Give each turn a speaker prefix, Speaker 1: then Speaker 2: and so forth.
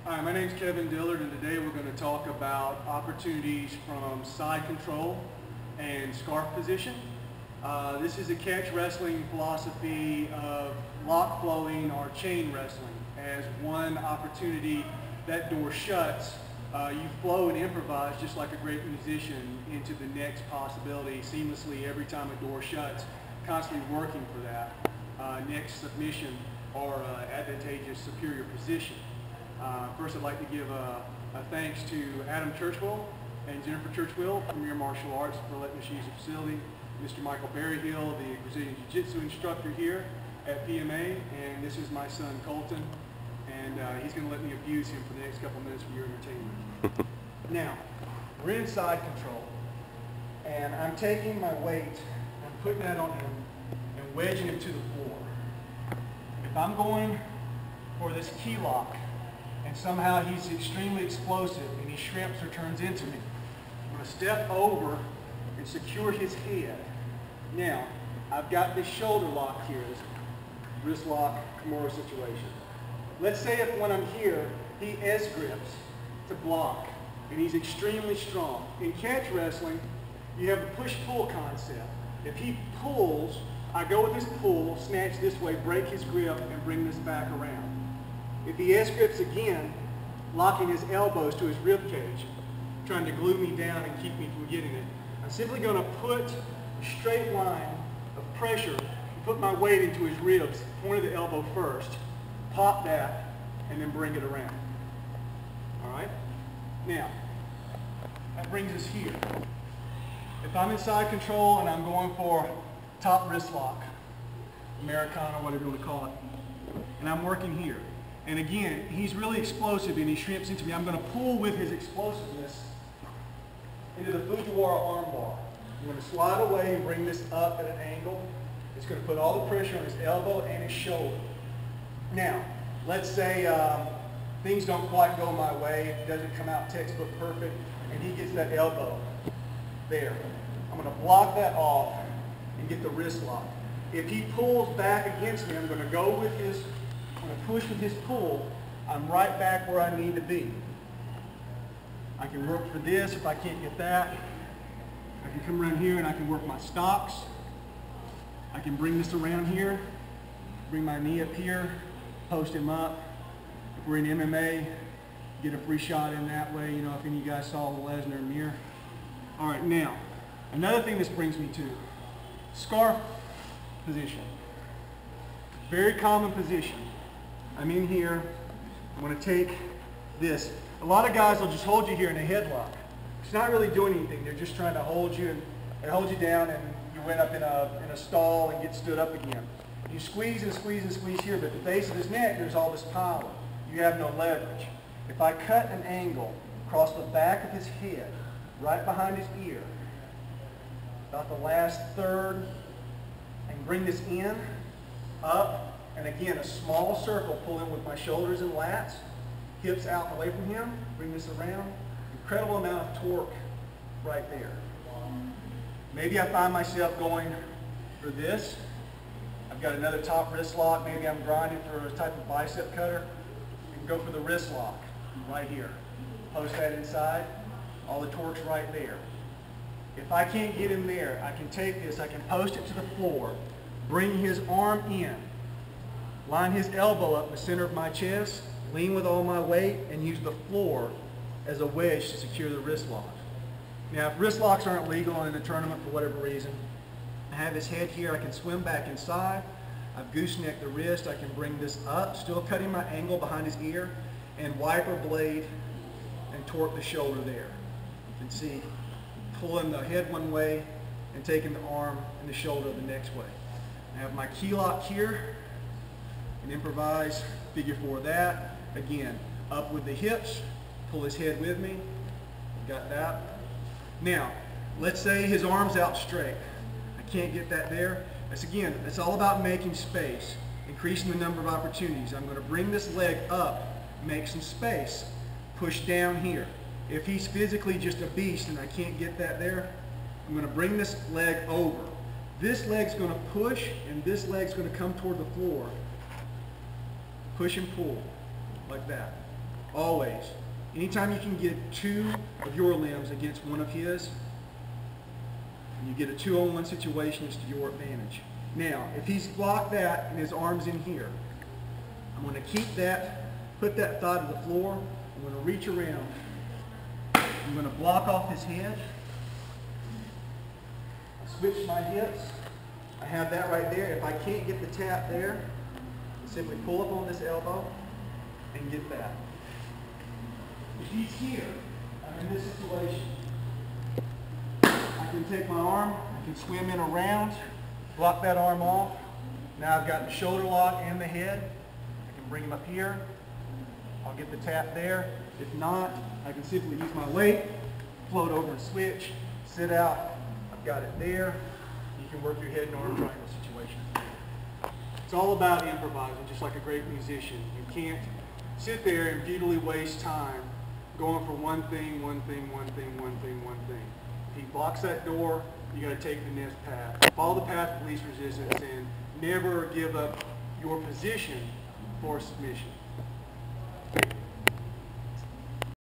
Speaker 1: Hi, my name is Kevin Dillard, and today we're going to talk about opportunities from side control and scarf position. This is a catch wrestling philosophy of lock flowing or chain wrestling. As one opportunity, that door shuts, you flow and improvise just like a great musician into the next possibility seamlessly every time a door shuts, constantly working for that next submission or advantageous superior position. First, I'd like to give a thanks to Adam Churchwell and Jennifer Churchwell, Premier Martial Arts, for letting us use the facility. Mr. Michael Berryhill, the Brazilian Jiu-jitsu instructor here at PMA, and this is my son Colton, and he's going to let me abuse him for the next couple minutes for your entertainment. Now, we're in side control, and I'm taking my weight and putting that on him and wedging him to the floor. If I'm going for this key lock, and somehow he's extremely explosive and he shrimps or turns into me, I'm going to step over and secure his head. Now, I've got this shoulder lock here, this wrist lock, Kimura situation. Let's say if when I'm here, he S-grips to block, and he's extremely strong. In catch wrestling, you have the push-pull concept. If he pulls, I go with his pull, snatch this way, break his grip, and bring this back around. If he S-grips again, locking his elbows to his rib cage, trying to glue me down and keep me from getting it, I'm simply going to put a straight line of pressure and put my weight into his ribs, point of the elbow first, pop that, and then bring it around. All right? Now, that brings us here. If I'm in side control and I'm going for top wrist lock, Americana, whatever you want to call it, and I'm working here, and again, he's really explosive and he shrimps into me, I'm going to pull with his explosiveness into the Fujiwara armbar. I'm going to slide away and bring this up at an angle. It's going to put all the pressure on his elbow and his shoulder. Now, let's say things don't quite go my way, it doesn't come out textbook perfect, and he gets that elbow there. I'm going to block that off and get the wrist lock. If he pulls back against me, I'm going to go with his, I'm going to push with his pull, I'm right back where I need to be. I can work for this if I can't get that. I can come around here and I can work my stocks. I can bring this around here, bring my knee up here, post him up. If we're in MMA, get a free shot in that way, you know, if any of you guys saw the Lesnar mirror. All right, now, another thing this brings me to, scarf position. Very common position. I'm in here, I'm going to take this. A lot of guys will just hold you here in a headlock. It's not really doing anything, they're just trying to hold you and they hold you down and you went up in a stall and get stood up again. You squeeze and squeeze and squeeze here, but at the base of his neck there's all this power. You have no leverage. If I cut an angle across the back of his head, right behind his ear, about the last third, and bring this in, up, and again a small circle, pull in with my shoulders and lats, hips out and away from him, bring this around, incredible amount of torque right there. Maybe I find myself going for this. I've got another top wrist lock, maybe I'm grinding for a type of bicep cutter, and go for the wrist lock right here. Post that inside, all the torque's right there. If I can't get him there, I can take this, I can post it to the floor, bring his arm in, line his elbow up in the center of my chest, lean with all my weight, and use the floor as a wedge to secure the wrist lock. Now, if wrist locks aren't legal in a tournament for whatever reason, I have his head here, I can swim back inside, I've goosenecked the wrist, I can bring this up, still cutting my angle behind his ear, and wiper blade and torque the shoulder there. You can see pulling the head one way and taking the arm and the shoulder the next way. I have my key lock here, and improvise, figure four that. Again, up with the hips, pull his head with me, got that. Now, let's say his arm's out straight. I can't get that there. It's all about making space, increasing the number of opportunities. I'm going to bring this leg up, make some space, push down here. If he's physically just a beast and I can't get that there, I'm going to bring this leg over. This leg's going to push and this leg's going to come toward the floor. Push and pull, like that. Always. Anytime you can get two of your limbs against one of his, you get a 2-on-1 situation, it's to your advantage. Now, if he's blocked that and his arm's in here, I'm going to keep that, put that thigh to the floor, I'm going to reach around, I'm going to block off his head, switch my hips, I have that right there. If I can't get the tap there, simply pull up on this elbow and get that. If he's here, I'm in this situation, I can take my arm, I can swim in around, block that arm off. Now I've got the shoulder lock and the head. I can bring him up here. I'll get the tap there. If not, I can simply use my weight, float over and switch, sit out. I've got it there. You can work your head and arm triangle situation. It's all about improvising, just like a great musician. You can't sit there and futilely waste time going for one thing, one thing, one thing, one thing, one thing. If he blocks that door, you got to take the next path. Follow the path of least resistance and never give up your position for submission.